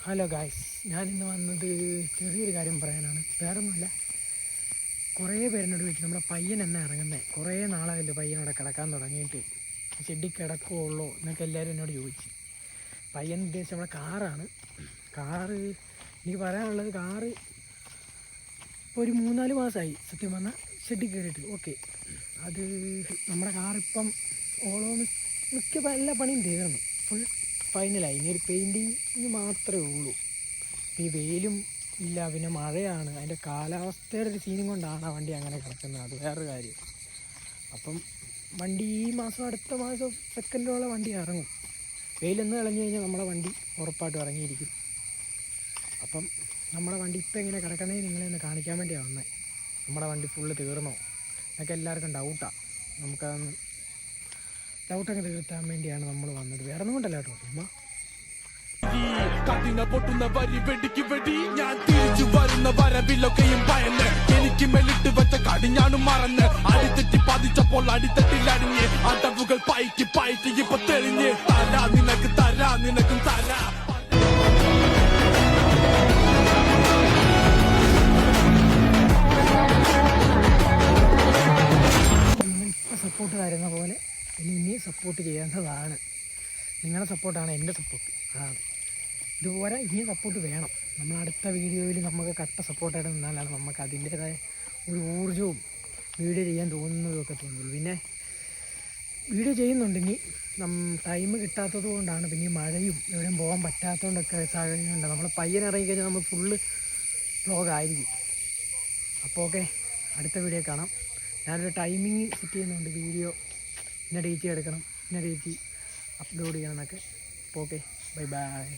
Hello guys, ഞാനിന്ന് വന്നത് ചെറിയൊരു കാര്യം പറയാനാണ്. വേറൊന്നുമില്ല, കുറേ പേരെന്നോട് ചോദിച്ചു നമ്മുടെ പയ്യൻ എന്നാ ഇറങ്ങുന്നത്, കുറേ നാളായല്ലോ പയ്യനോടെ കിടക്കാൻ തുടങ്ങിയിട്ട്, ഷെഡിൽ കിടക്കുകയുള്ളൂ എന്നൊക്കെ എല്ലാവരും എന്നോട് ചോദിച്ചു. പയ്യൻ ഉദ്ദേശിച്ച് നമ്മുടെ കാറാണ്. എനിക്ക് പറയാനുള്ളത്, കാറ് ഇപ്പോൾ ഒരു 3-4 മാസമായി സത്യം പറഞ്ഞാൽ ഷെഡിൽ കയറിയിട്ട്. ഓക്കെ, അത് നമ്മുടെ കാറിപ്പം മിക്ക എല്ലാ പണിയും തീർന്നു, ഫുൾ ഫൈനലായി. ഇനി ഒരു പെയിൻറ്റിങ് മാത്രമേ ഉള്ളൂ. ഈ വെയിലും ഇല്ല, പിന്നെ മഴയാണ്, അതിൻ്റെ കാലാവസ്ഥയുടെ ഒരു സീനും കൊണ്ടാണ് ആ വണ്ടി അങ്ങനെ കിടക്കുന്നത്. അത് വേറൊരു കാര്യം. അപ്പം വണ്ടി ഈ മാസം, അടുത്ത മാസം സെക്കൻഡോളം വണ്ടി ഇറങ്ങും. വെയിലൊന്ന് കളഞ്ഞു കഴിഞ്ഞാൽ നമ്മളെ വണ്ടി ഉറപ്പായിട്ടും ഇറങ്ങിയിരിക്കും. അപ്പം നമ്മുടെ വണ്ടി ഇപ്പം എങ്ങനെ കിടക്കണേ നിങ്ങളെ ഒന്ന് കാണിക്കാൻ വേണ്ടിയാണ് വന്നത്. നമ്മുടെ വണ്ടി ഫുള്ള് തീർന്നോ എന്നൊക്കെ എല്ലാവർക്കും ഡൗട്ടാണ്. നമുക്കതൊന്ന് ഡൗട്ടൊക്കെ തീർത്താൻ വേണ്ടിയാണ് നമ്മൾ വന്നത്. വേറെ ഒന്നും കൊണ്ടല്ല കേട്ടോ, ചുമ്മാ കഠിന പൊട്ടുന്ന വരി വെടിക്ക് വെടി ഞാൻ തിരിച്ചു വരുന്ന വരവിലൊക്കെയും ഭയന്ന് എനിക്ക് മെലിട്ട് വെച്ച കടിഞ്ഞാണ് മറന്ന് അടിത്തെറ്റി പതിച്ചപ്പോൾ അടിത്തട്ടിലടിഞ്ഞ് അടവുകൾ പയറ്റി ഇപ്പൊ തെളിഞ്ഞ് തരാ നിനക്ക് തരാ നിനക്കും തരാ. സപ്പോർട്ട് തരുന്ന പോലെ ഇനിയും സപ്പോർട്ട് ചെയ്യേണ്ടതാണ്. നിങ്ങളുടെ സപ്പോർട്ടാണ് എൻ്റെ സപ്പോർട്ട്. ഇതുപോലെ ഇനിയും സപ്പോർട്ട് വേണം. നമ്മൾ അടുത്ത വീഡിയോയിൽ നമുക്ക് കട്ട സപ്പോർട്ടായിട്ട് നിന്നാലാണ് നമുക്ക് അതിൻ്റേതായ ഒരു ഊർജ്ജവും വീഡിയോ ചെയ്യാൻ തോന്നുന്നതൊക്കെ തോന്നുള്ളൂ. പിന്നെ വീഡിയോ ചെയ്യുന്നുണ്ടെങ്കിൽ ടൈം കിട്ടാത്തത് കൊണ്ടാണ്, പിന്നെ ഈ മഴയും എവിടെയും പോകാൻ പറ്റാത്തതുകൊണ്ടൊക്കെ സാഹചര്യമുണ്ട്. നമ്മൾ പയ്യൻ ഇറങ്ങിക്കഴിഞ്ഞാൽ നമ്മൾ ഫുള്ള് വ്ലോഗായിരിക്കും. അപ്പോൾ ഓക്കെ, അടുത്ത വീഡിയോ കാണാം. ഞാനൊരു ടൈമിങ് സെറ്റ് ചെയ്യുന്നുണ്ട്. വീഡിയോ ഇന്ന ഡേറ്റ് എടുക്കണം, ഇന്ന ഡേറ്റ് അപ്ലോഡ് ചെയ്യണം എന്നൊക്കെ. അപ്പോൾ ഓക്കെ, ബൈ ബൈ.